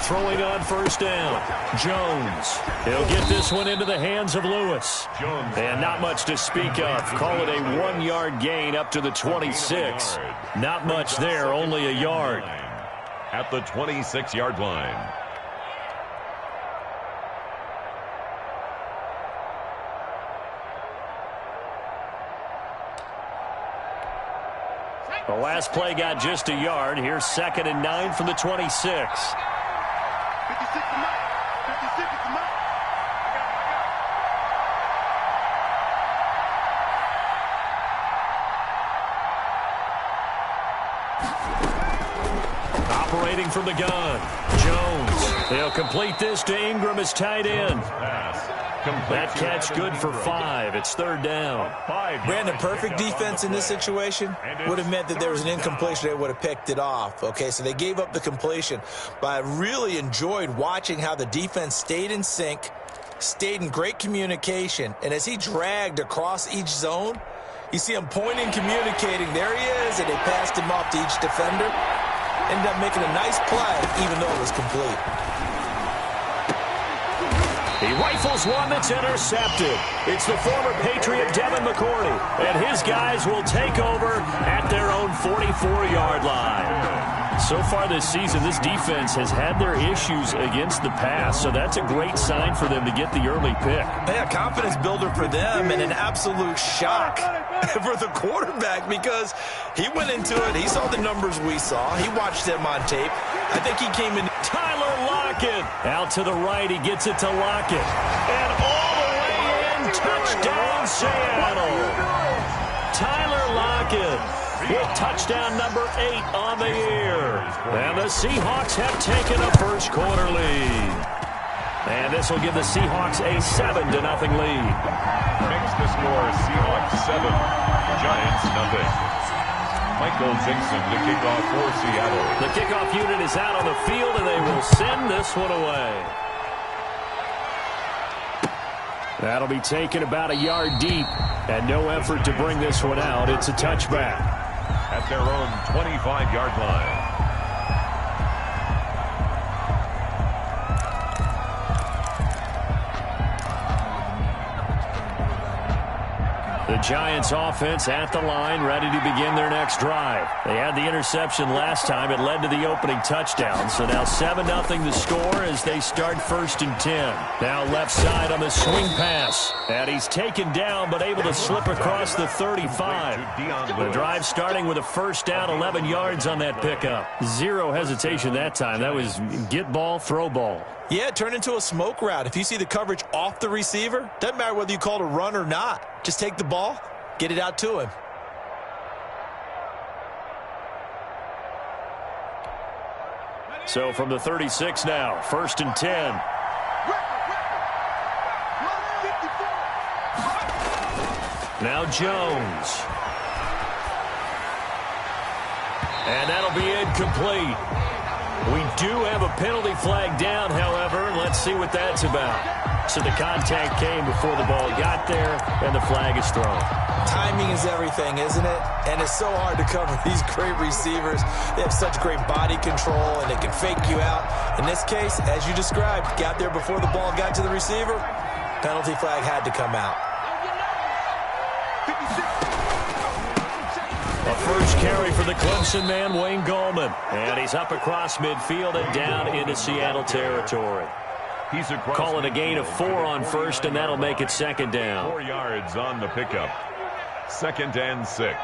throwing on first down. Jones. He'll get this one into the hands of Lewis. And not much to speak of. Call it a 1-yard gain up to the 26. Not much there, only a yard. At the 26-yard line. The last play got just a yard. Here's 2nd and 9 from the 26. Operating from the gun. Jones. They'll complete this to Ingram as tight end. That catch good for 5. It's 3rd down. Brandon, perfect defense in this situation would have meant that there was an incompletion. They would have picked it off. Okay, so they gave up the completion. But I really enjoyed watching how the defense stayed in sync, stayed in great communication. And as he dragged across each zone, you see him pointing, communicating. There he is, and they passed him off to each defender. Ended up making a nice play, even though it was complete. He rifles one that's intercepted. It's the former Patriot Devin McCourty, and his guys will take over at their own 44-yard line. So far this season, this defense has had their issues against the pass, so that's a great sign for them to get the early pick. Yeah, confidence builder for them and an absolute shock for the quarterback because he went into it. He saw the numbers we saw. He watched them on tape. I think he came in. Tyler Lockett. Out to the right. He gets it to Lockett. And all the way in. Touchdown, Seattle. Tyler Lockett with touchdown number 8 on the year. And the Seahawks have taken a first-quarter lead. And this will give the Seahawks a 7-0 lead. Makes the score Seahawks 7, Giants 0. Michael Dixon to kick off for Seattle. The kickoff unit is out on the field, and they will send this one away. That'll be taken about a yard deep, and no effort to bring this one out. It's a touchback. At their own 25-yard line. The Giants offense at the line, ready to begin their next drive. They had the interception last time. It led to the opening touchdown. So now 7-0 the score as they start 1st and 10. Now left side on the swing pass. And he's taken down but able to slip across the 35. The drive starting with a first down, 11 yards on that pickup. Zero hesitation that time. That was get ball, throw ball. Yeah, it turned into a smoke route. If you see the coverage off the receiver, doesn't matter whether you call it a run or not. Just take the ball, get it out to him. So from the 36 now, 1st and 10. Now Jones. And that'll be incomplete. We do have a penalty flag down, however. Let's see what that's about. So the contact came before the ball got there, and the flag is thrown. Timing is everything, isn't it? And it's so hard to cover these great receivers. They have such great body control, and they can fake you out. In this case, as you described, got there before the ball got to the receiver. Penalty flag had to come out. A first carry for the Clemson man, Wayne Gallman. And he's up across midfield and down into Seattle territory. Call it a gain of 4 on first, and that'll make it 2nd down. 4 yards on the pickup. 2nd and 6.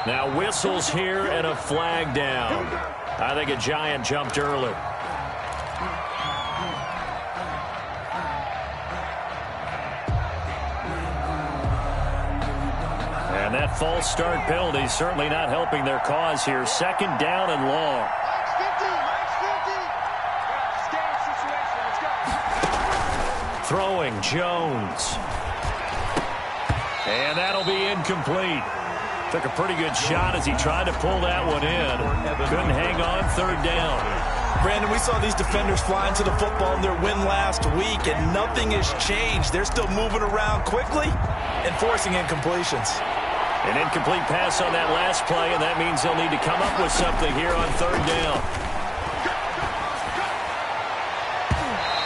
Now whistles here and a flag down. I think a Giant jumped early. And that false start penalty certainly not helping their cause here. 2nd down and long. Throwing Jones. And that'll be incomplete. Took a pretty good shot as he tried to pull that one in. Couldn't hang on, 3rd down. Brandon, we saw these defenders flying to the football in their win last week, and nothing has changed. They're still moving around quickly and forcing incompletions. An incomplete pass on that last play, and that means they'll need to come up with something here on third down.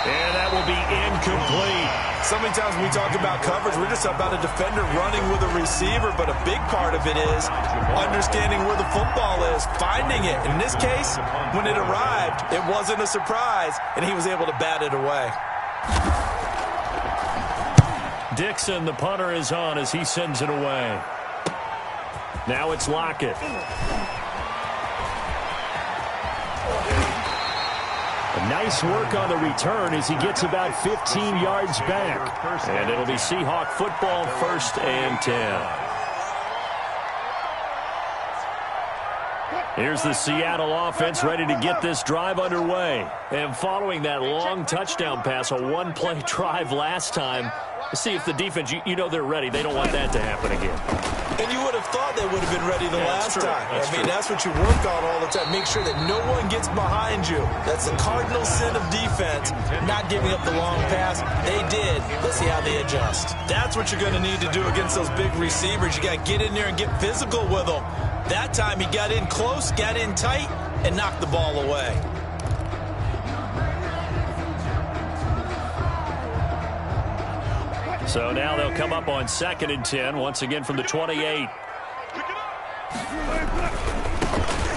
And that will be incomplete. So many times when we talk about coverage, we're just about a defender running with a receiver, but a big part of it is understanding where the football is, finding it. In this case, when it arrived, it wasn't a surprise, and he was able to bat it away. Dixon, the punter, is on as he sends it away. Now it's Lockett. Nice work on the return as he gets about 15 yards back. And it'll be Seahawk football, 1st and 10. Here's the Seattle offense ready to get this drive underway. And following that long touchdown pass, a one-play drive last time, see if the defense, you know they're ready. They don't want that to happen again. And you would have thought they would have been ready the last time. That's what you work on all the time. Make sure that no one gets behind you. That's the cardinal sin of defense, not giving up the long pass. They did. Let's see how they adjust. That's what you're going to need to do against those big receivers. You got to get in there and get physical with them. That time he got in close, got in tight, and knocked the ball away. So now they'll come up on 2nd and 10, once again from the 28.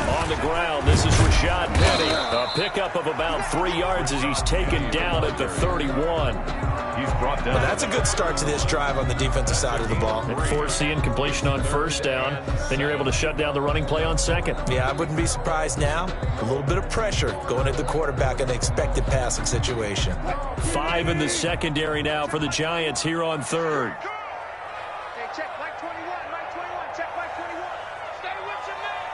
On the ground, this is Rashad Penny. A pickup of about 3 yards as he's taken down at the 31. He's brought down. Well, that's a good start to this drive on the defensive side of the ball. And force the incompletion on 1st down. Then you're able to shut down the running play on 2nd. Yeah, I wouldn't be surprised now. A little bit of pressure going at the quarterback in the expected passing situation. 5 in the secondary now for the Giants here on 3rd. Hey, check Mike 21, Mike 21, check Mike 21. Stay with your man.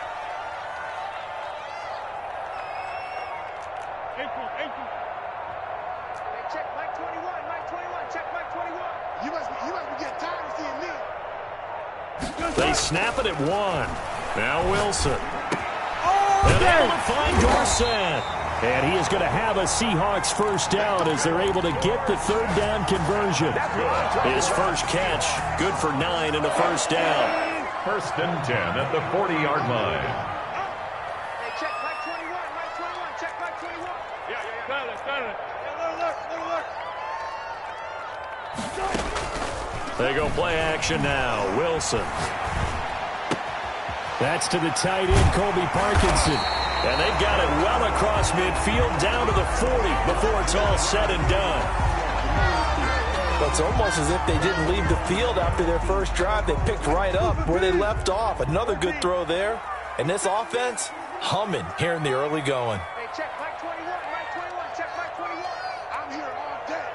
Hey, check Mike 21, Mike 21, check Mike 21. You must be getting tired of seeing me. They snap it at 1. Now Wilson. And able to find Dorsett. And he is going to have a Seahawks 1st down as they're able to get the 3rd down conversion. His first catch, good for 9 and a 1st down. 1st and 10 at the 40-yard line. Hey, check Mike 21, Mike 21, check Mike 21. Yeah. Got it. Little look. They go play action now. Wilson. That's to the tight end, Colby Parkinson. And they've got it well across midfield down to the 40 before it's all said and done. But it's almost as if they didn't leave the field after their first drive. They picked right up where they left off. Another good throw there. And this offense, humming here in the early going. Hey, check Mike 21, Mike 21, check Mike 21. I'm here all day.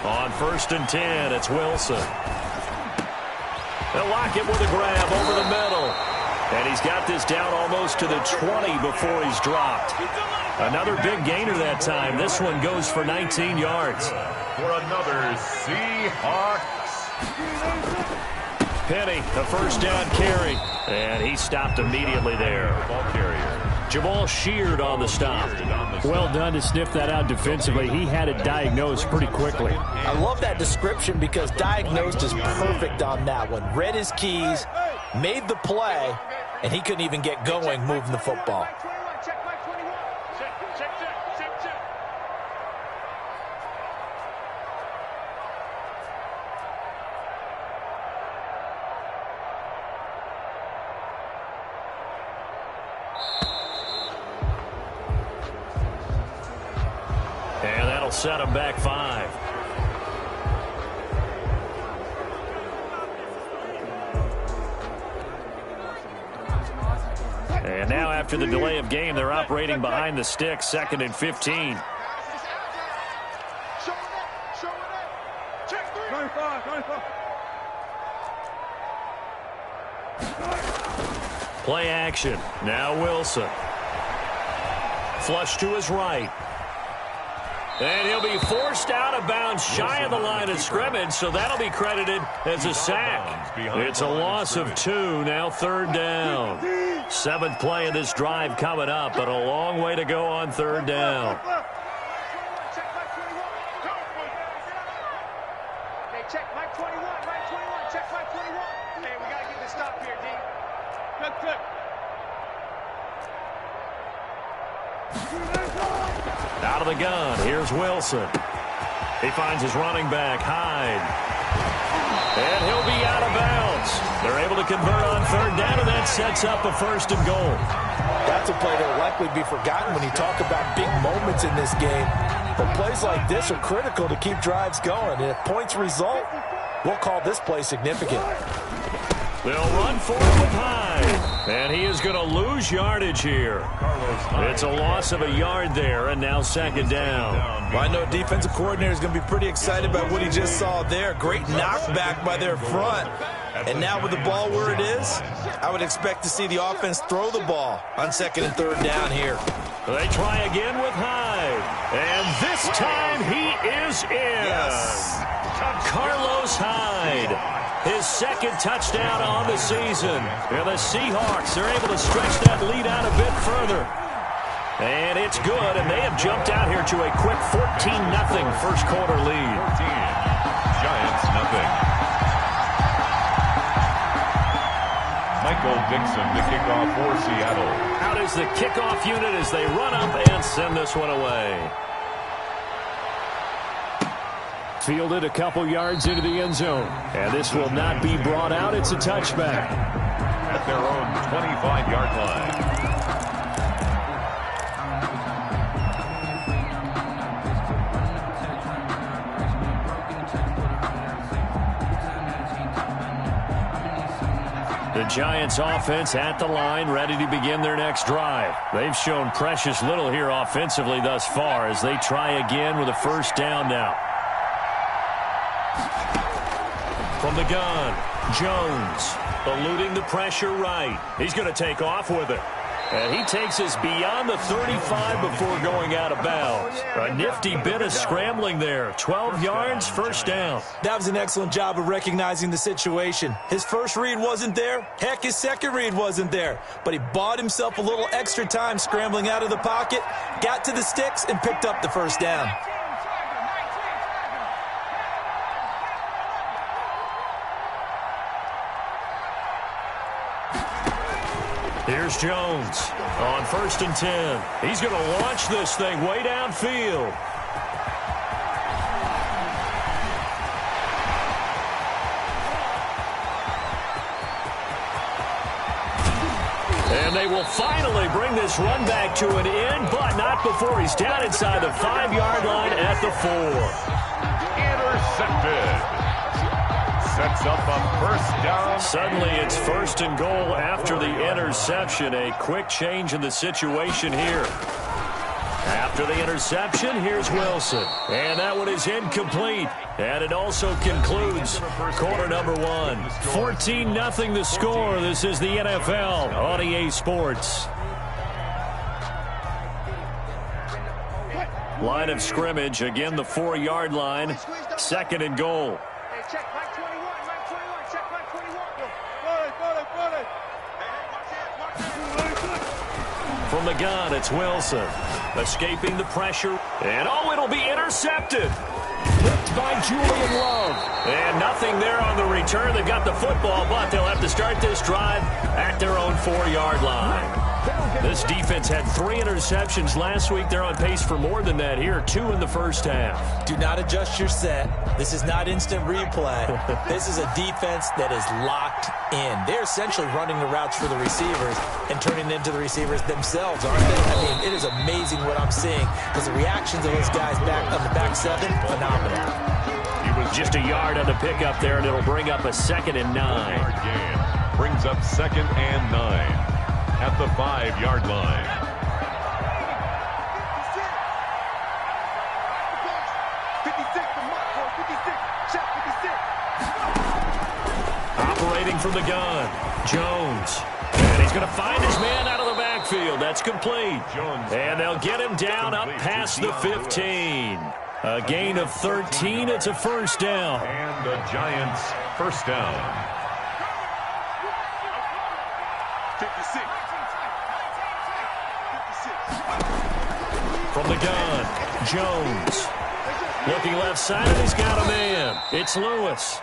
On 1st and 10, it's Wilson. They'll lock it with a grab over the middle. And he's got this down almost to the 20 before he's dropped. Another big gainer that time. This one goes for 19 yards. For another Seahawks. Penny, the 1st down carry. And he stopped immediately there. Ball carrier. Jamal Sheard on the stop. Well done to sniff that out defensively. He had it diagnosed pretty quickly. I love that description because diagnosed is perfect on that one. Read his keys, made the play, and he couldn't even get going moving the football. Check Mike 21. Check. And that'll set him back 5. And now after the delay of game, they're operating behind the sticks, 2nd and 15. Check 3. 95. Play action. Now Wilson. Flush to his right. And he'll be forced out of bounds shy of the line of scrimmage, so that'll be credited as a sack. It's a loss of 2, now 3rd down. 7th play of this drive coming up, but a long way to go on 3rd down. Hey, check Mike 21, Mike 21, check Mike 21. Hey, we got to get this stop here, D. Good. Out of the gun, here's Wilson. He finds his running back, Hyde. And he'll be out of bounds. They're able to convert on 3rd down, and that sets up a 1st and goal. That's a play that will likely be forgotten when you talk about big moments in this game. But plays like this are critical to keep drives going. And if points result, we'll call this play significant. They'll run for it with Hyde. And he is going to lose yardage here. It's a loss of a yard there, and now 2nd down. Well, I know defensive coordinator is going to be pretty excited about what he just saw there. Great knockback by their front. And now with the ball where it is, I would expect to see the offense throw the ball on 2nd and 3rd down here. They try again with Hyde. And this time he is in. Yes. Carlos Hyde. His 2nd touchdown on the season. And the Seahawks are able to stretch that lead out a bit further. And it's good, and they have jumped out here to a quick 14-0 first quarter lead. 14. Giants nothing. Michael Dixon to kick off for Seattle. Out is the kickoff unit as they run up and send this one away. Fielded a couple yards into the end zone. And this will not be brought out. It's a touchback. At their own 25-yard line. The Giants offense at the line, ready to begin their next drive. They've shown precious little here offensively thus far as they try again with a 1st down now. From the gun, Jones eluding the pressure right. He's going to take off with it. And he takes us beyond the 35 before going out of bounds. A nifty bit of scrambling there. 12 yards, 1st down. That was an excellent job of recognizing the situation. His first read wasn't there. Heck, his second read wasn't there. But he bought himself a little extra time scrambling out of the pocket, got to the sticks, and picked up the 1st down. Here's Jones on 1st and 10. He's going to launch this thing way downfield. And they will finally bring this run back to an end, but not before he's down inside the 5-yard line at the 4. Intercepted. Sets up a 1st down. Suddenly it's 1st and goal after the interception. A quick change in the situation here. After the interception, here's Wilson. And that one is incomplete. And it also concludes quarter number 1. 14-0 the score. This is the NFL on EA Sports. Line of scrimmage, again the 4-yard line. 2nd and goal. Hey, check Mike 21, Mike 21, check Mike 21. From the gun, it's Wilson. Escaping the pressure. And oh, it'll be intercepted. Picked by Julian Love. And nothing there on the return. They've got the football, but they'll have to start this drive at their own 4-yard line. This defense had 3 interceptions last week. They're on pace for more than that here. 2 in the first half. Do not adjust your set. This is not instant replay. This is a defense that is locked in. They're essentially running the routes for the receivers and turning it into the receivers themselves, aren't they? I mean, it is amazing what I'm seeing because the reactions of those guys back on the back 7, phenomenal. He was just a yard on the pickup there, and it'll bring up a 2nd and 9. Brings up 2nd and 9. At the 5-yard line. Operating from the gun, Jones. And he's going to find his man out of the backfield. That's complete. And they'll get him down up past the 15. A gain of 13. It's a first down. And the Giants first down. 56. From the gun, Jones. Looking left side, and he's got a man. It's Lewis.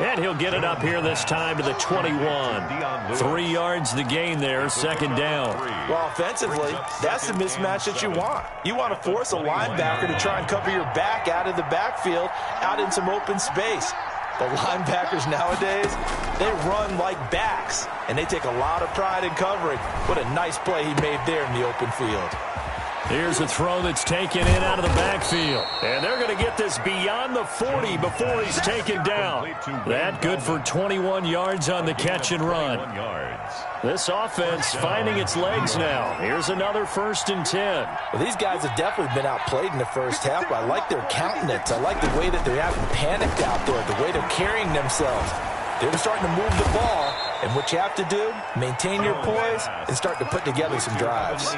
And he'll get it up here this time to the 21. 3 yards the gain there, second down. Well, offensively, that's the mismatch that you want. You want to force a linebacker to try and cover your back out of the backfield, out in some open space. The linebackers nowadays, they run like backs, and they take a lot of pride in covering. What a nice play he made there in the open field. Here's a throw that's taken in out of the backfield. And they're going to get this beyond the 40 before he's taken down. That good for 21 yards on the catch and run. This offense finding its legs now. Here's another 1st and 10. Well, these guys have definitely been outplayed in the first half, but I like their countenance. I like the way that they're having panicked out there, the way they're carrying themselves. They're starting to move the ball, and what you have to do, maintain your poise and start to put together some drives.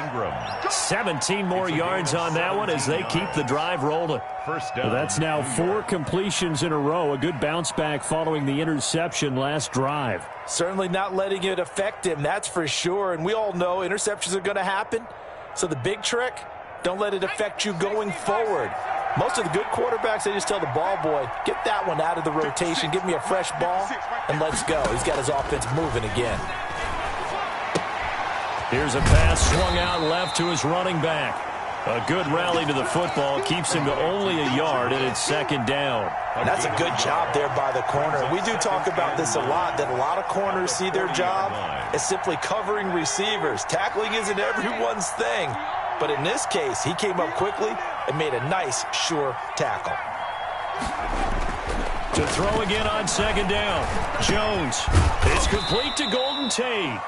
17 more yards on that one as they keep the drive rolling. First down. That's now 4 completions in a row. A good bounce back following the interception last drive. Certainly not letting it affect him, that's for sure. And we all know interceptions are going to happen. So the big trick, don't let it affect you going forward. Most of the good quarterbacks, they just tell the ball boy, get that one out of the rotation, give me a fresh ball, and let's go. He's got his offense moving again. Here's a pass swung out left to his running back. A good rally to the football keeps him to only a yard, and it's second down. And that's a good job there by the corner. We do talk about this a lot, that a lot of corners see their job as simply covering receivers. Tackling isn't everyone's thing. But in this case, he came up quickly and made a nice, sure tackle. To throw again on second down. Jones. It's complete to Golden Tate.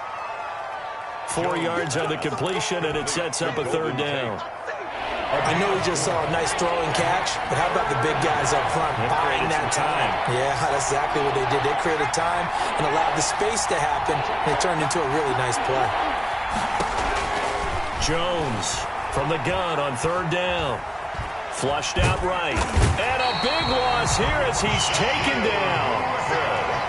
4 yards on the completion, and it sets up a third down. I know we just saw a nice throwing catch, but how about the big guys up front buying that time? Yeah, that's exactly what they did. They created time and allowed the space to happen, and it turned into a really nice play. Jones from the gun on third down. Flushed out right. And a big loss here as he's taken down.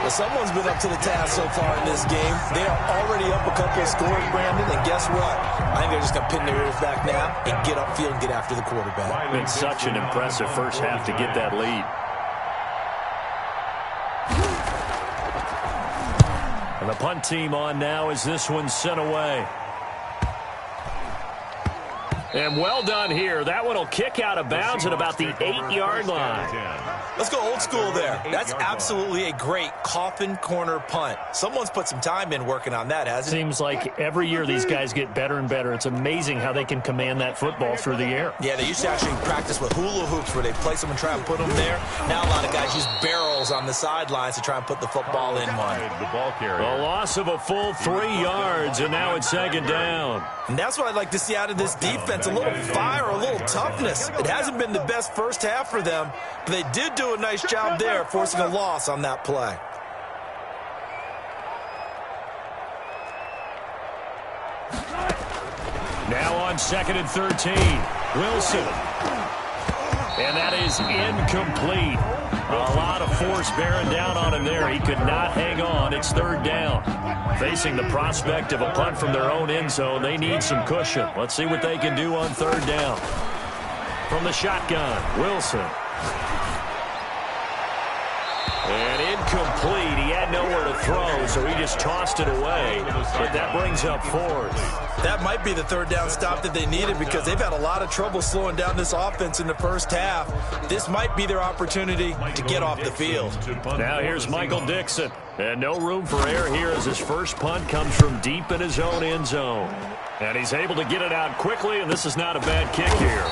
Well, someone's been up to the task so far in this game. They are already up a couple of scores, Brandon, and guess what? I think they're just going to pin their ears back now and get upfield and get after the quarterback. Been such an impressive first half to get that lead. And the punt team on now as this one's sent away. And well done here. That one will kick out of bounds at about the 8-yard line. Let's go old school there. That's absolutely a great coffin corner punt. Someone's put some time in working on that, hasn't it? Seems like every year these guys get better and better. It's amazing how they can command that football through the air. Yeah, they used to actually practice with hula hoops where they place them and try and put them there. Now a lot of guys use barrels on the sidelines to try and put the football in one. The ball carrier. A loss of a full 3 yards, and now it's second down. And that's what I'd like to see out of this defense. A little fire, a little toughness. It hasn't been the best first half for them, but they did do a nice job there forcing a loss on that play. Now on second and 13, Wilson. And that is incomplete. A lot of force bearing down on him there. He could not hang on. It's third down. Facing the prospect of a punt from their own end zone, they need some cushion. Let's see what they can do on third down. From the shotgun, Wilson. And incomplete. He had nowhere to throw, so he just tossed it away. But that brings up fourth. That might be the third down stop that they needed because they've had a lot of trouble slowing down this offense in the first half. This might be their opportunity to get off the field. Now here's Michael Dixon. And no room for error here as his first punt comes from deep in his own end zone. And he's able to get it out quickly, and this is not a bad kick here.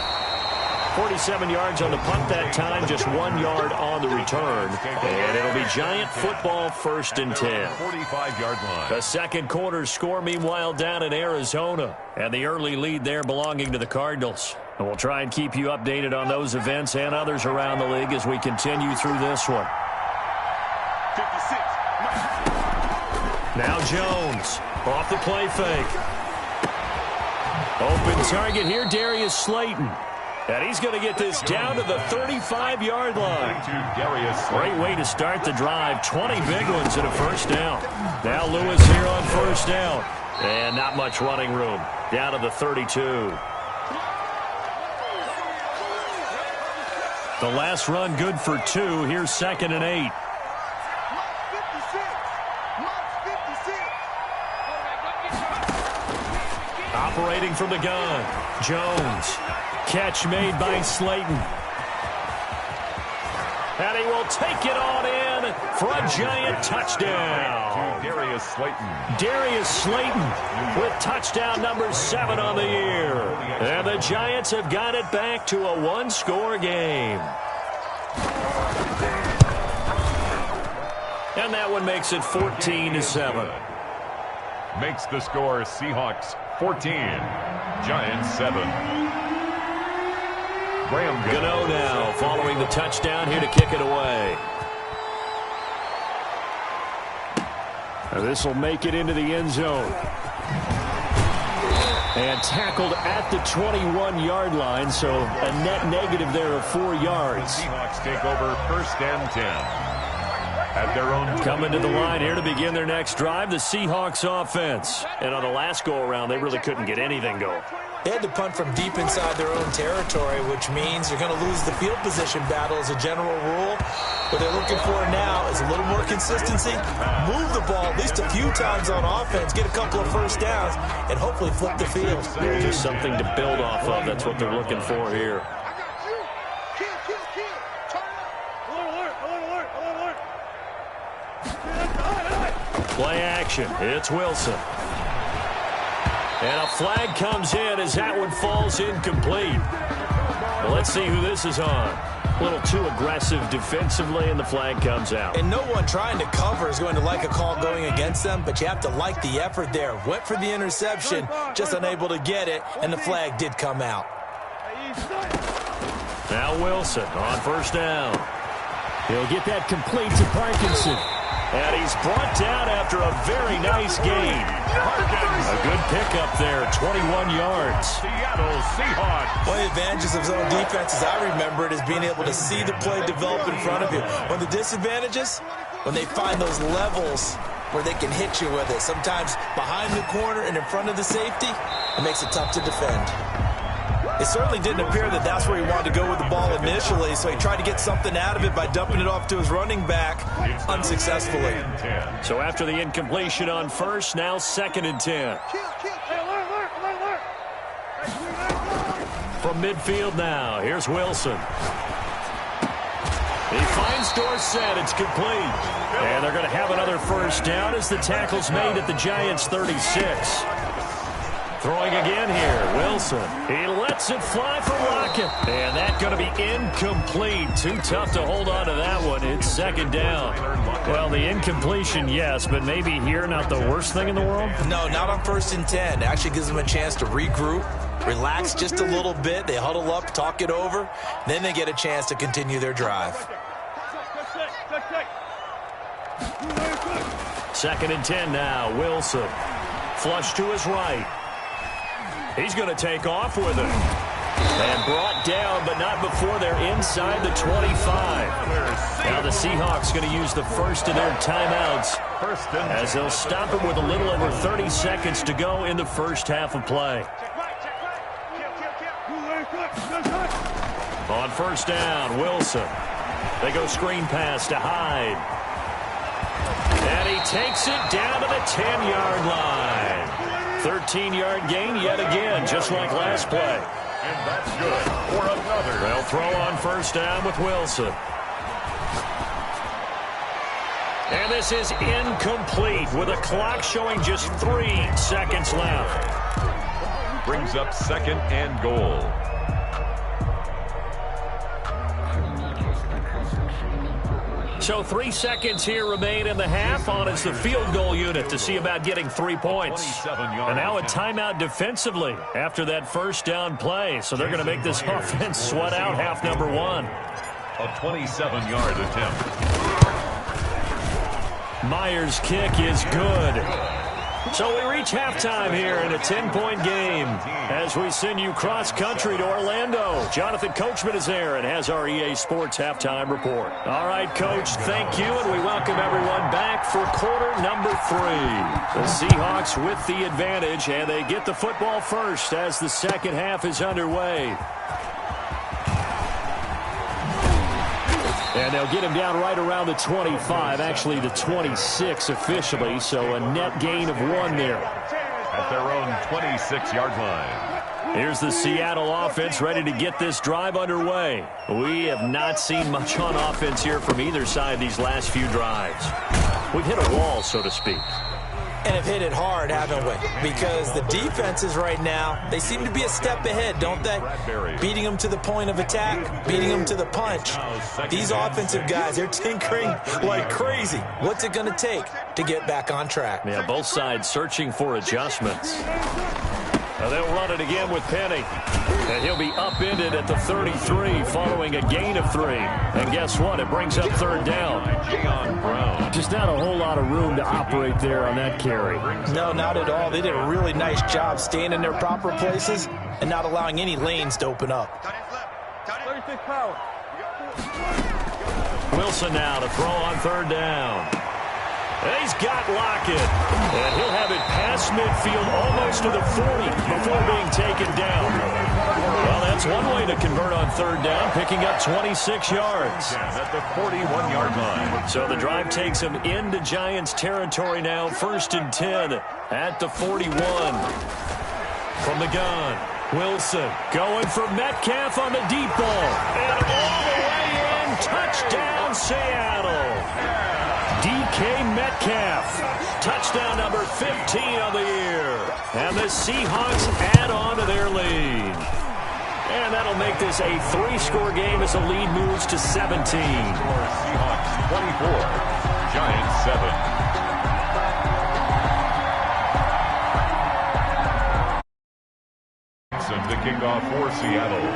47 yards on the punt that time, just 1 yard on the return. And it'll be Giant football, first and 10. 45-yard line. The second quarter score, meanwhile, down in Arizona. And the early lead there belonging to the Cardinals. And we'll try and keep you updated on those events and others around the league as we continue through this one. 56, Mike. Now Jones off the play fake. Open target here, Darius Slayton. And he's going to get this down to the 35-yard line. Great way to start the drive. 20 big ones and a first down. Now Lewis here on first down. And not much running room. Down to the 32. The last run good for 2. Here's 2nd and 8. Operating from the gun. Jones. Catch made by Slayton. And he will take it on in for a giant touchdown. Darius Slayton. Darius Slayton with touchdown number 7 on the year. And the Giants have got it back to a one-score game. And that one makes it 14-7. Makes the score Seahawks 14, Giants 7. Gano now following the touchdown here to kick it away. This will make it into the end zone. And tackled at the 21-yard line, so a net negative there of 4 yards. The Seahawks take over 1st and 10. At their own coming to the line here to begin their next drive, the Seahawks offense. And on the last go-around, they really couldn't get anything going. They had to punt from deep inside their own territory, which means you're going to lose the field position battle as a general rule. What they're looking for now is a little more consistency, move the ball at least a few times on offense, get a couple of first downs, and hopefully flip the field. Just something to build off of. That's what they're looking for here. Play action. It's Wilson. And a flag comes in as that one falls incomplete. Well, let's see who this is on. A little too aggressive defensively, and the flag comes out. And no one trying to cover is going to like a call going against them, but you have to like the effort there. Went for the interception, just unable to get it, and the flag did come out. Now Wilson on first down. He'll get that complete to Parkinson. And he's brought down after a very nice gain. A good pickup there, 21 yards. Seattle Seahawks. One of the advantages of zone defense, as I remember it, is being able to see the play develop in front of you. One of the disadvantages, when they find those levels where they can hit you with it. Sometimes behind the corner and in front of the safety, it makes it tough to defend. It certainly didn't appear that that's where he wanted to go with the ball initially, so he tried to get something out of it by dumping it off to his running back unsuccessfully. So after the incompletion on first, now 2nd and 10. From midfield now, here's Wilson. He finds Dorsett. It's complete. And they're going to have another first down as the tackle's made at the Giants' 36. Throwing again here, Wilson. He lets it fly for Lockett. And that's going to be incomplete. Too tough to hold on to that one. It's 2nd down. Well, the incompletion, yes, but maybe here not the worst thing in the world? No, not on 1st and 10. It actually gives them a chance to regroup, relax just a little bit. They huddle up, talk it over. Then they get a chance to continue their drive. 2nd and 10 now, Wilson. Flush to his right. He's going to take off with it. And brought down, but not before they're inside the 25. Now the Seahawks going to use the first of their timeouts as they'll stop it with a little over 30 seconds to go in the first half of play. On first down, Wilson. They go screen pass to Hyde. And he takes it down to the 10-yard line. 13-yard gain yet again, just like last play. And that's good for another. They'll throw on first down with Wilson. And this is incomplete with a clock showing just 3 seconds left. Brings up 2nd and goal. So 3 seconds here remain in the half. On is the field goal unit to see about getting 3 points. And now a timeout defensively after that first down play. So they're going to make this offense sweat out half number 1. A 27-yard attempt. Myers' kick is good. So we reach halftime here in a 10-point game as we send you cross-country to Orlando. Jonathan Coachman is there and has our EA Sports halftime report. All right, Coach, thank you, and we welcome everyone back for quarter number 3. The Seahawks with the advantage, and they get the football first as the second half is underway. And they'll get him down right around the 25, actually the 26 officially, so a net gain of 1 there. At their own 26-yard line. Here's the Seattle offense ready to get this drive underway. We have not seen much on offense here from either side these last few drives. We've hit a wall, so to speak. And have hit it hard, haven't we? Because the defenses right now, they seem to be a step ahead, don't they? Beating them to the point of attack, beating them to the punch. These offensive guys, they're tinkering like crazy. What's it going to take to get back on track? Yeah, both sides searching for adjustments. Now they'll run it again with Penny. And he'll be upended at the 33 following a gain of 3. And guess what? It brings up third down. Just not a whole lot of room to operate there on that carry. No, not at all. They did a really nice job staying in their proper places and not allowing any lanes to open up. Wilson now to throw on third down. And he's got Lockett. And he'll have it past midfield almost to the 40 before being taken down. Well, that's one way to convert on third down, picking up 26 yards. At the 41-yard line. So the drive takes him into Giants territory now, 1st and 10 at the 41. From the gun, Wilson going for Metcalf on the deep ball. And all the way in, touchdown Seattle. DK Metcalf, touchdown number 15 of the year. And the Seahawks add on to their lead. And that'll make this a 3-score game as the lead moves to 17. Seahawks 24, Giants 7. The kickoff for Seattle.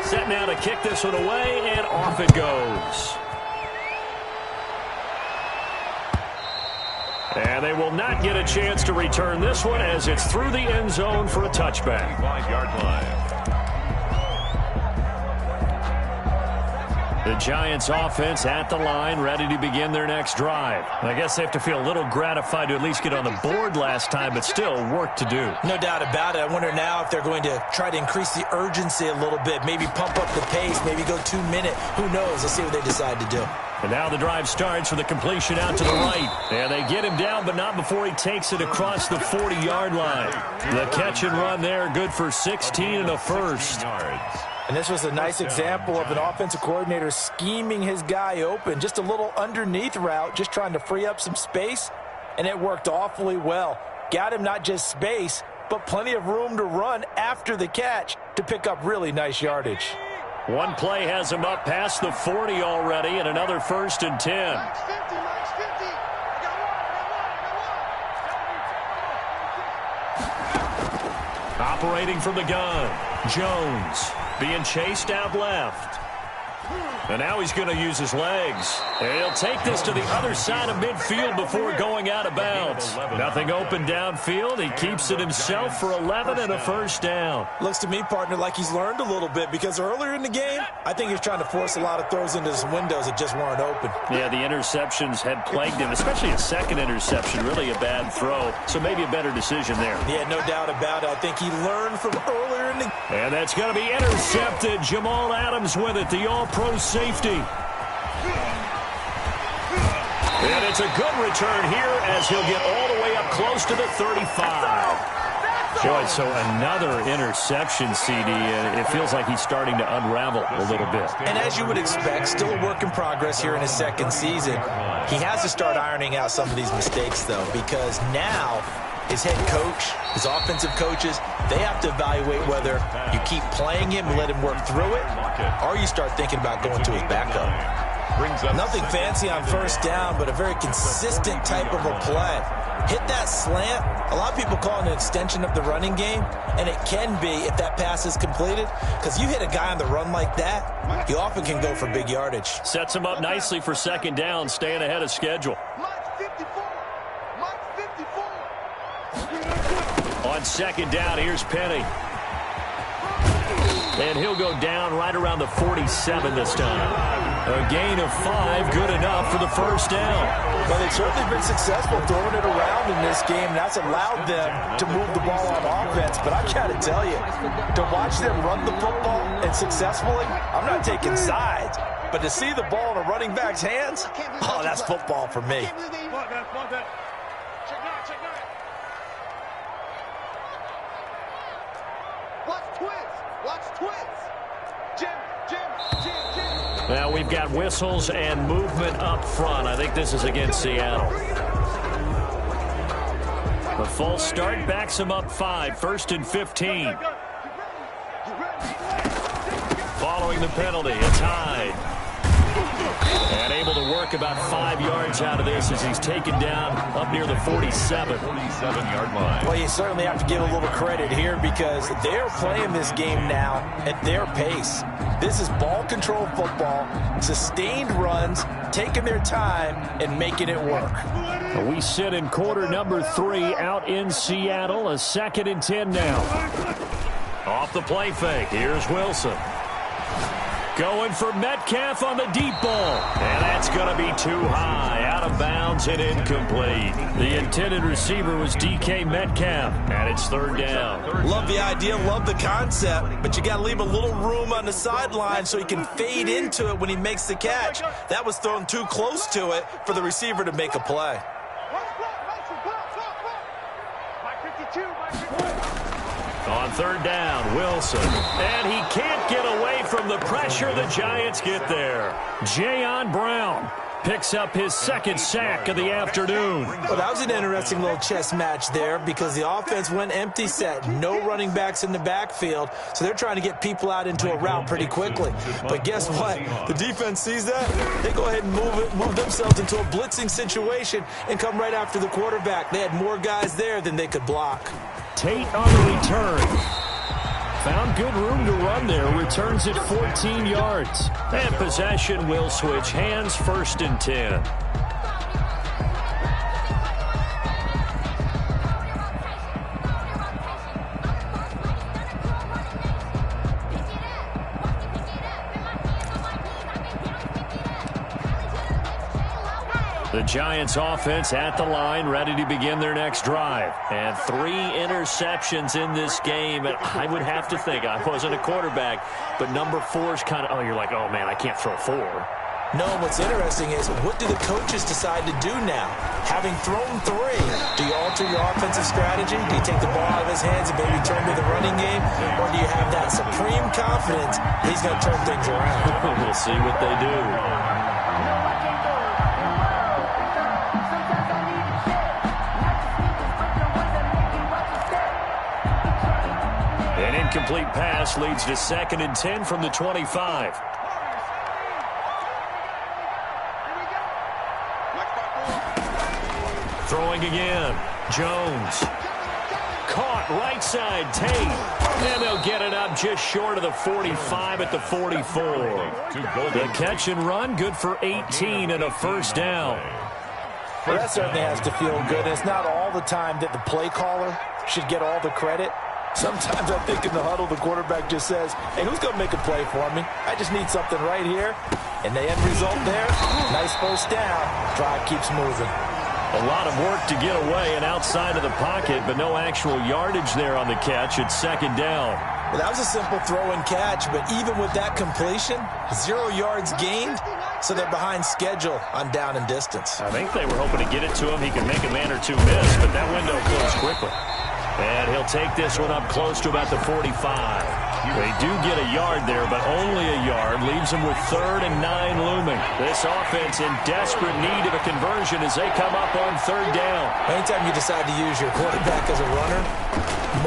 Set now to kick this one away, and off it goes. And they will not get a chance to return this one as it's through the end zone for a touchback. 5-yard line. The Giants offense at the line, ready to begin their next drive. I guess they have to feel a little gratified to at least get on the board last time, but still work to do. No doubt about it. I wonder now if they're going to try to increase the urgency a little bit, maybe pump up the pace, maybe go 2-minute. Who knows? Let's see what they decide to do. And now the drive starts with a completion out to the right. And they get him down, but not before he takes it across the 40-yard line. The catch and run there, good for 16 and a first. And this was a nice example of an offensive coordinator scheming his guy open. Just a little underneath route, just trying to free up some space, and it worked awfully well. Got him not just space, but plenty of room to run after the catch to pick up really nice yardage. One play has him up past the 40 already, and another 1st and 10. Operating from the gun, Jones being chased out left. And now he's going to use his legs. And he'll take this to the other side of midfield before going out of bounds. Nothing open downfield. He keeps it himself for 11 and a first down. Looks to me, partner, like he's learned a little bit because earlier in the game, I think he's trying to force a lot of throws into some windows that just weren't open. Yeah, the interceptions had plagued him, especially a second interception, really a bad throw. So maybe a better decision there. Yeah, no doubt about it. I think he learned from earlier in the game. And that's going to be intercepted. Jamal Adams with it, the all-pro safety. And it's a good return here as he'll get all the way up close to the 35. Boy, so another interception, CD, and it feels like he's starting to unravel a little bit. And as you would expect, still a work in progress here in his second season. He has to start ironing out some of these mistakes, though, because now his head coach, his offensive coaches, they have to evaluate whether you keep playing him and let him work through it, or you start thinking about going to his backup. Nothing fancy on first down, but a very consistent type of a play. hit that slant. A lot of people call it an extension of the running game, and it can be if that pass is completed, because you hit a guy on the run like that, you often can go for big yardage. Sets him up nicely for second down, staying ahead of schedule. On second down, here's Penny. And he'll go down right around the 47 this time. A gain of 5, good enough for the first down. Well, they've certainly been successful throwing it around in this game, and that's allowed them to move the ball on offense. But I've got to tell you, to watch them run the football and successfully, I'm not taking sides. But to see the ball in a running back's hands, oh, that's football for me. Now we've got whistles and movement up front. I think this is against Seattle. The false start backs him up 5, 1st and 15. Following the penalty, it's Hyde. And able to work about 5 yards out of this as he's taken down up near the 47. 47-yard line. Well, you certainly have to give a little credit here because they're playing this game now at their pace. This is ball control football, sustained runs, taking their time and making it work. We sit in quarter number 3 out in Seattle. A 2nd and 10 now. Off the play fake, here's Wilson. Going for Metcalf on the deep ball. And that's going to be too high. Out of bounds and incomplete. The intended receiver was DK Metcalf. And it's 3rd down. Love the idea, love the concept, but you got to leave a little room on the sideline so he can fade into it when he makes the catch. That was thrown too close to it for the receiver to make a play. On 3rd down, Wilson. And he can't get away from the pressure. The Giants get there. Jayon Brown picks up his 2nd sack of the afternoon. Well, that was an interesting little chess match there because the offense went empty set. No running backs in the backfield, so they're trying to get people out into a route pretty quickly. But guess what? The defense sees that. They go ahead and move themselves into a blitzing situation and come right after the quarterback. They had more guys there than they could block. Tate on the return. Found good room to run there. Returns at 14 yards. And possession will switch hands, 1st and 10. The Giants offense at the line, ready to begin their next drive. And 3 interceptions in this game. And I would have to think, I wasn't a quarterback, but number 4 is kind of, you're like, oh, man, I can't throw 4. No, what's interesting is what do the coaches decide to do now? Having thrown 3, do you alter your offensive strategy? Do you take the ball out of his hands and maybe turn to the running game? Or do you have that supreme confidence he's going to turn things around? We'll see what they do. An incomplete pass leads to 2nd and 10 from the 25. Throwing again. Jones. Caught right side. Tate. And they'll get it up just short of the 45 at the 44. The catch and run good for 18 and a 1st down. Well, that certainly has to feel good. It's not all the time that the play caller should get all the credit. Sometimes I think in the huddle, the quarterback just says, hey, who's going to make a play for me? I just need something right here. And the end result there, nice 1st down. Drive keeps moving. A lot of work to get away and outside of the pocket, but no actual yardage there on the catch. It's 2nd down. Well, that was a simple throw and catch, but even with that completion, 0 yards gained, so they're behind schedule on down and distance. I think they were hoping to get it to him. He could make a man or 2 miss, but that window closed quickly. And he'll take this one up close to about the 45. They do get a yard there, but only a yard. Leaves them with 3rd and 9 looming. This offense in desperate need of a conversion as they come up on 3rd down. Anytime you decide to use your quarterback as a runner,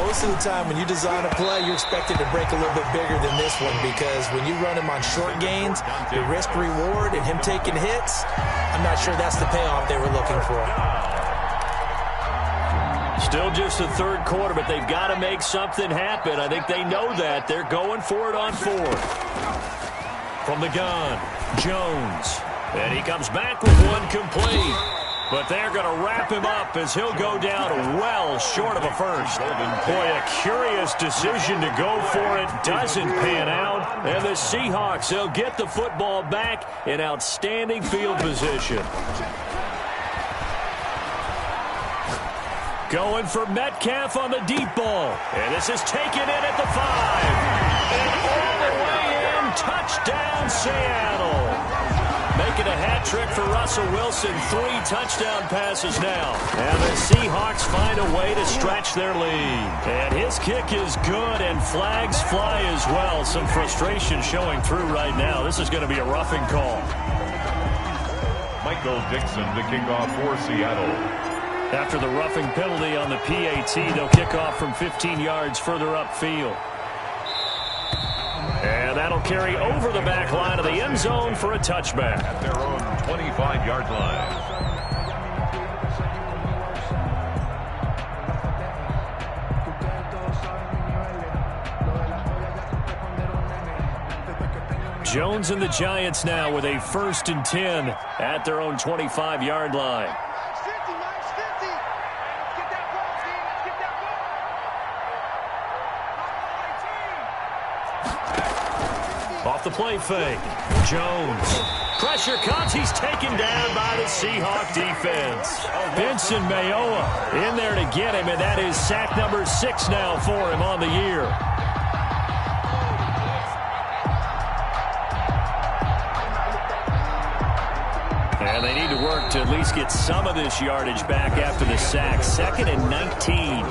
most of the time when you design a play, you're expected to break a little bit bigger than this one because when you run him on short gains, your risk-reward and him taking hits, I'm not sure that's the payoff they were looking for. Still just the third quarter, but they've got to make something happen. I think they know that. They're going for it on fourth. From the gun, Jones. And he comes back with one complete. But they're going to wrap him up as he'll go down well short of a first. Boy, a curious decision to go for it. Doesn't pan out. And the Seahawks, they'll get the football back in outstanding field position. Going for Metcalf on the deep ball. And this is taken in at the 5. And all the way in, touchdown Seattle. Making a hat trick for Russell Wilson. 3 touchdown passes now. And the Seahawks find a way to stretch their lead. And his kick is good, and flags fly as well. Some frustration showing through right now. This is going to be a roughing call. Michael Dixon to kick off for Seattle. After the roughing penalty on the PAT, they'll kick off from 15 yards further upfield. And that'll carry over the back line of the end zone for a touchback. At their own 25-yard line. Jones and the Giants now with a 1st and 10 at their own 25-yard line. Off the play fake. Jones. Pressure comes. He's taken down by the Seahawk defense. Benson Mayowa in there to get him, and that is sack number 6 now for him on the year. And they need to work to at least get some of this yardage back after the sack. 2nd and 19.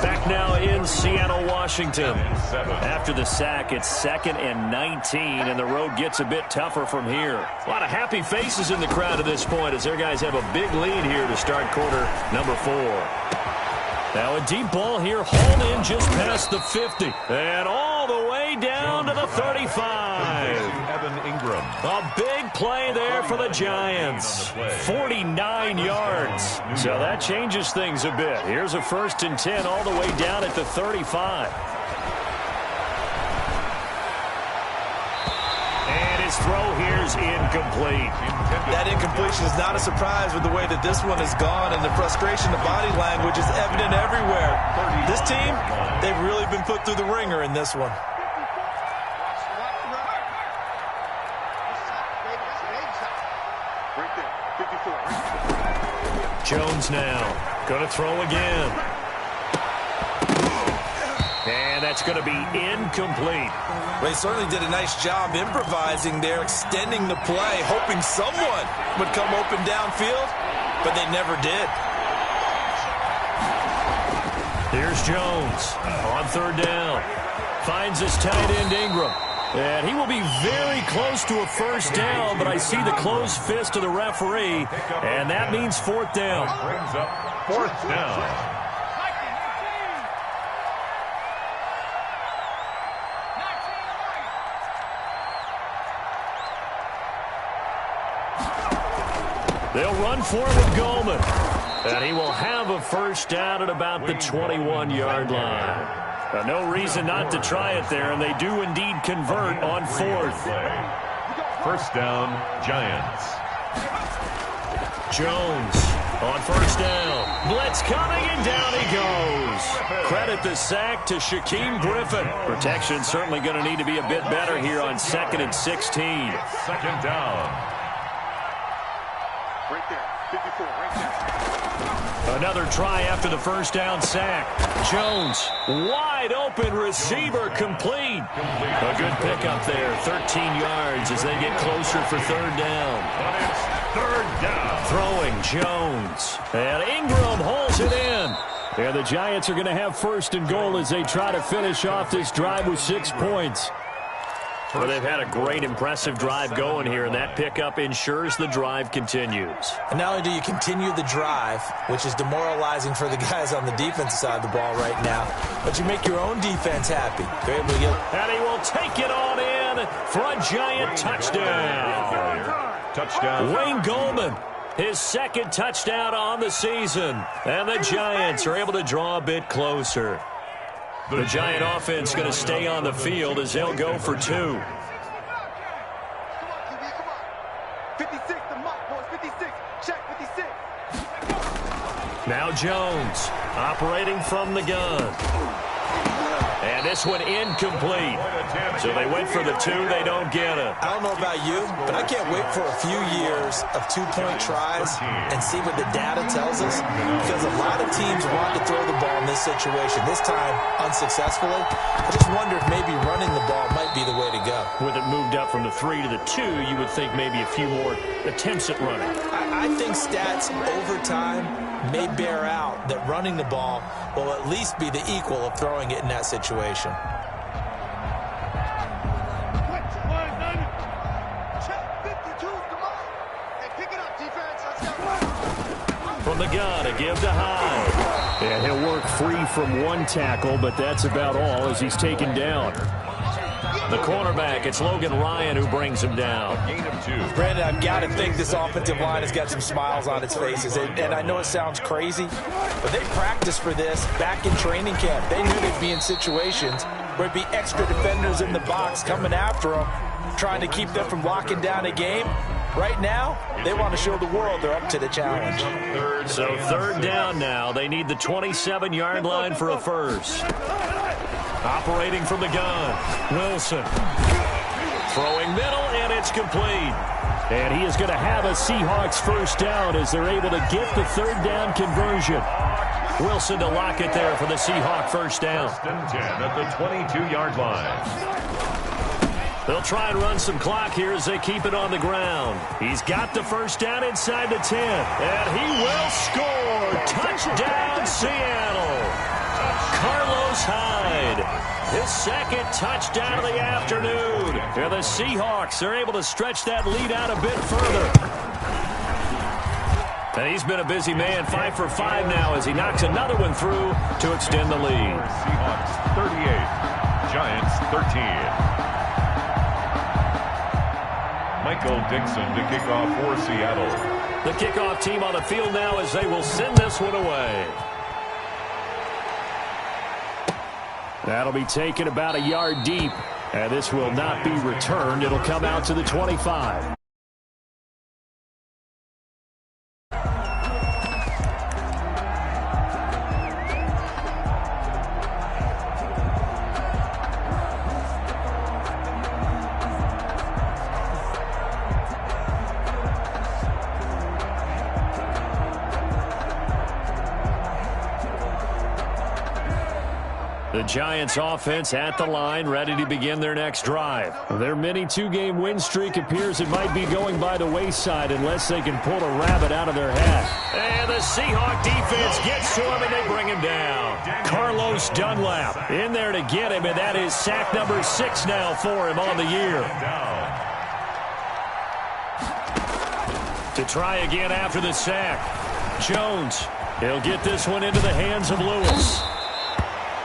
Back now in Seattle, Washington. After the sack, it's 2nd and 19, and the road gets a bit tougher from here. A lot of happy faces in the crowd at this point as their guys have a big lead here to start quarter number 4. Now a deep ball here, hauled in just past the 50. And all the way down to the 35. Evan Ingram. A big play there for the Giants. 49 yards. So that changes things a bit. Here's a 1st and 10 all the way down at the 35. And his throw here's incomplete. That incompletion is not a surprise with the way that this one has gone, and the frustration, the body language is evident everywhere. This team, they've really been put through the ringer in this one. Jones now going to throw again. And that's going to be incomplete. They certainly did a nice job improvising there, extending the play, hoping someone would come open downfield, but they never did. Here's Jones on 3rd down. Finds his tight end Ingram. And he will be very close to a 1st down, but I see the closed fist of the referee, and that means 4th down. Brings up 4th down. They'll run for it with Goldman. And he will have a 1st down at about the 21-yard line. No reason not to try it there, and they do indeed convert on 4th. 1st down, Giants. Jones on 1st down. Blitz coming, and down he goes. Credit the sack to Shaquem Griffin. Protection certainly going to need to be a bit better here on 2nd and 16. 2nd down. Right there, 54, right there. Another try after the 1st down sack. Jones, wide open receiver, complete. A good pickup there, 13 yards as they get closer for 3rd down. But it's 3rd down. Throwing Jones. And Ingram holds it in. And the Giants are going to have 1st and goal as they try to finish off this drive with 6 points. Well, they've had a great, impressive drive going here, and that pickup ensures the drive continues. And not only do you continue the drive, which is demoralizing for the guys on the defensive side of the ball right now, but you make your own defense happy. They're able to get... And he will take it on in for a Giant touchdown. Touchdown. Wayne Goldman His second touchdown on the season. And the Giants are able to draw a bit closer. The Giant offense going to stay on the field as they'll go for 2. Come on, QB, come on. 56, the mock boys, 56. Check 56. Now Jones operating from the gun. And this one incomplete. So they went for the 2. They don't get it. I don't know about you, but I can't wait for a few years of two-point tries and see what the data tells us. Because a lot of teams want to throw the ball in this situation. This time, unsuccessfully. I just wonder if maybe running the ball might be the way to go. With it moved up from the 3 to the 2, you would think maybe a few more attempts at running. I think stats over time may bear out that running the ball will at least be the equal of throwing it in that situation. From the gun, a give to Hyde. And he'll work free from one tackle, but that's about all as he's taken down. The cornerback, it's Logan Ryan who brings him down. Gain of 2. Brandon, I've got to think this offensive line has got some smiles on its faces. And I know it sounds crazy, but they practiced for this back in training camp. They knew they'd be in situations where it'd be extra defenders in the box coming after them, trying to keep them from locking down a game. Right now, they want to show the world they're up to the challenge. So 3rd down now. They need the 27-yard line for a first. Operating from the gun, Wilson. Throwing middle, and it's complete. And he is going to have a Seahawks first down as they're able to get the 3rd down conversion. Wilson to lock it there for the Seahawk first down. 10 at the 22-yard line. They'll try and run some clock here as they keep it on the ground. He's got the first down inside the 10. And he will score. Touchdown, Seattle. Carlos Hyde, his second touchdown of the afternoon. And the Seahawks are able to stretch that lead out a bit further. And he's been a busy man, 5 for 5 now as he knocks another one through to extend the lead. Seahawks 38, Giants 13. Michael Dixon to kick off for Seattle. The kickoff team on the field now as they will send this one away. That'll be taken about a yard deep, and this will not be returned. It'll come out to the 25. The Giants offense at the line, ready to begin their next drive. Their mini 2-game win streak appears it might be going by the wayside unless they can pull a rabbit out of their hat. And the Seahawk defense gets to him, and they bring him down. Carlos Dunlap in there to get him, and that is sack number 6 now for him on the year. To try again after the sack. Jones, he'll get this one into the hands of Lewis.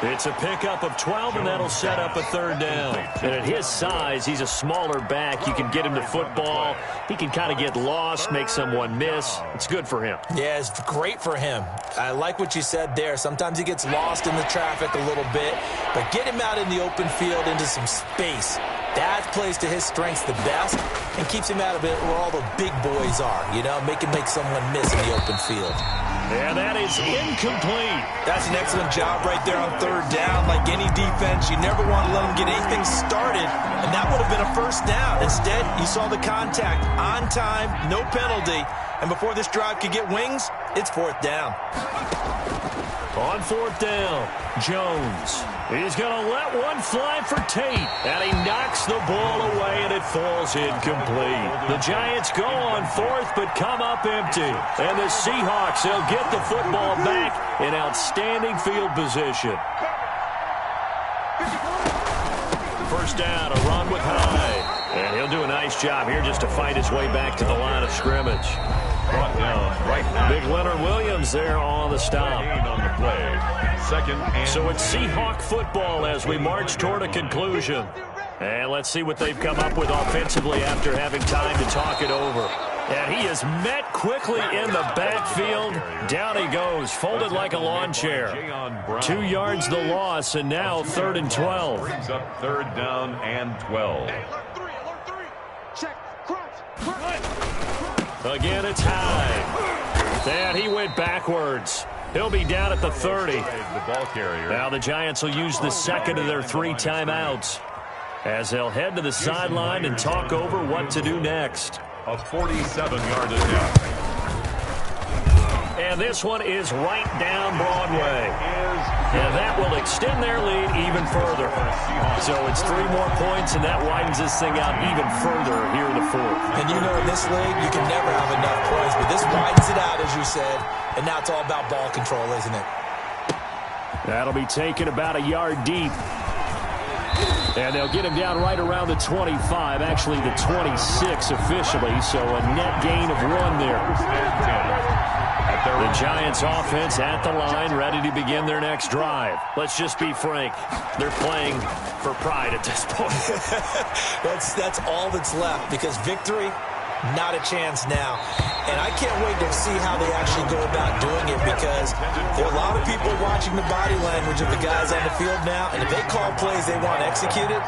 It's a pickup of 12, and that'll set up a 3rd down. And at his size, he's a smaller back. You can get him to football. He can kind of get lost, make someone miss. It's good for him. Yeah, it's great for him. I like what you said there. Sometimes he gets lost in the traffic a little bit, but get him out in the open field into some space. That plays to his strengths the best and keeps him out of it where all the big boys are, you know, make someone miss in the open field. And that is incomplete. That's an excellent job right there on 3rd down. Like any defense, you never want to let them get anything started, and that would have been a first down. Instead, you saw the contact on time, no penalty, and before this drive could get wings, it's 4th down. On 4th down, Jones. He's going to let one fly for Tate. And he knocks the ball away, and it falls incomplete. The Giants go on 4th, but come up empty. And the Seahawks, they'll get the football back in outstanding field position. First down, a run with Hyde. And he'll do a nice job here just to fight his way back to the line of scrimmage. Brought down right now. Big Leonard Williams there on the stop. On the play. 2nd and So it's Seahawk football as we march toward a conclusion. And let's see what they've come up with offensively after having time to talk it over. And he is met quickly in the backfield. Down he goes, folded like a lawn chair. 2 yards the loss, and now 3rd and 12. Brings up 3rd down and 12. Again, it's high. And he went backwards. He'll be down at the 30. The ball carrier. Now the Giants will use the second of their 3 timeouts as they'll head to the sideline and talk over what to do next. A 47-yard attempt. And this one is right down Broadway. And that will extend their lead even further. So it's 3 more points, and that widens this thing out even further here in the 4th. And you know, in this league, you can never have enough points, but this widens it out, as you said, and now it's all about ball control, isn't it? That'll be taken about a yard deep. And they'll get him down right around the 25, actually the 26 officially, so a net gain of 1 there. The Giants offense at the line, ready to begin their next drive. Let's just be frank. They're playing for pride at this point. That's all that's left, because victory, not a chance now. And I can't wait to see how they actually go about doing it, because there are a lot of people watching the body language of the guys on the field now, and if they call plays they want executed,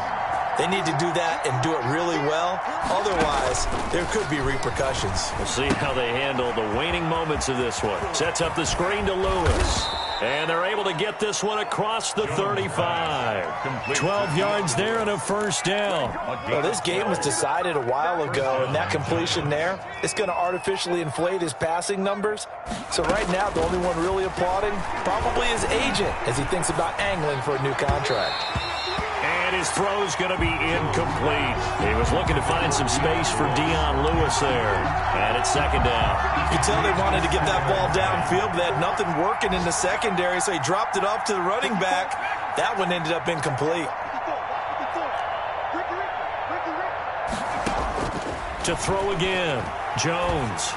they need to do that and do it really well. Otherwise, there could be repercussions. We'll see how they handle the waning moments of this one. Sets up the screen to Lewis. And they're able to get this one across the 35. 12 yards there and a 1st down. Well, this game was decided a while ago, and that completion there, it's going to artificially inflate his passing numbers. So right now, the only one really applauding probably his agent as he thinks about angling for a new contract. And his throw's going to be incomplete. He was looking to find some space for Dion Lewis there. And it's 2nd down. You could tell they wanted to get that ball downfield, but they had nothing working in the secondary, so he dropped it off to the running back. That one ended up incomplete. To throw again, Jones.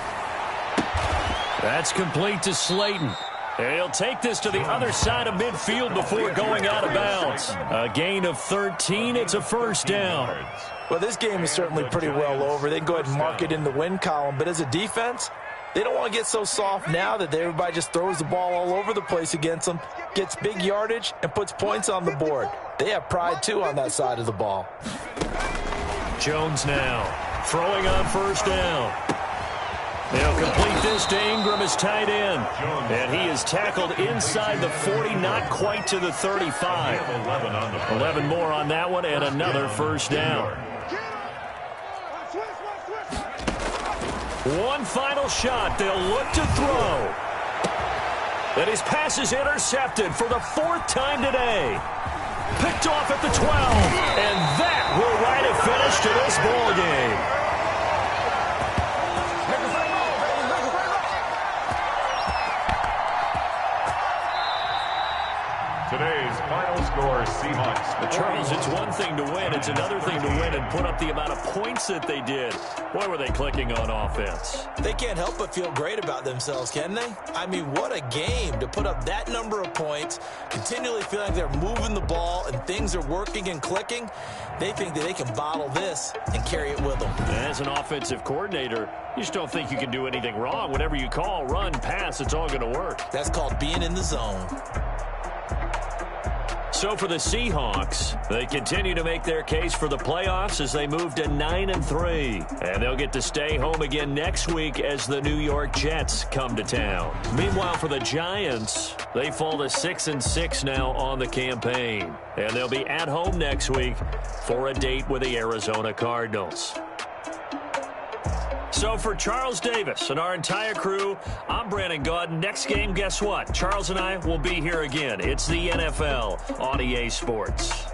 That's complete to Slayton. He'll take this to the other side of midfield before going out of bounds. A gain of 13. It's a 1st down. Well, this game is certainly pretty well over. They can go ahead and mark it in the win column. But as a defense, they don't want to get so soft now that everybody just throws the ball all over the place against them, gets big yardage, and puts points on the board. They have pride, too, on that side of the ball. Jones now throwing on 1st down. They'll complete this to Ingram as tight end. And he is tackled inside the 40, not quite to the 35. 11 more on that one, and another 1st down. One final shot. They'll look to throw. And his pass is intercepted for the 4th time today. Picked off at the 12. And that will write a finish to this ball game. Today's final score, Seahawks. But Charles, it's one thing to win. It's another thing to win and put up the amount of points that they did. Boy, were they clicking on offense. They can't help but feel great about themselves, can they? I mean, what a game to put up that number of points, continually feeling like they're moving the ball and things are working and clicking. They think that they can bottle this and carry it with them. As an offensive coordinator, you just don't think you can do anything wrong. Whatever you call, run, pass, it's all going to work. That's called being in the zone. So for the Seahawks, they continue to make their case for the playoffs as they move to 9-3. And they'll get to stay home again next week as the New York Jets come to town. Meanwhile, for the Giants, they fall to 6-6 now on the campaign. And they'll be at home next week for a date with the Arizona Cardinals. So for Charles Davis and our entire crew, I'm Brandon Gaudin. Next game, guess what? Charles and I will be here again. It's the NFL on EA Sports.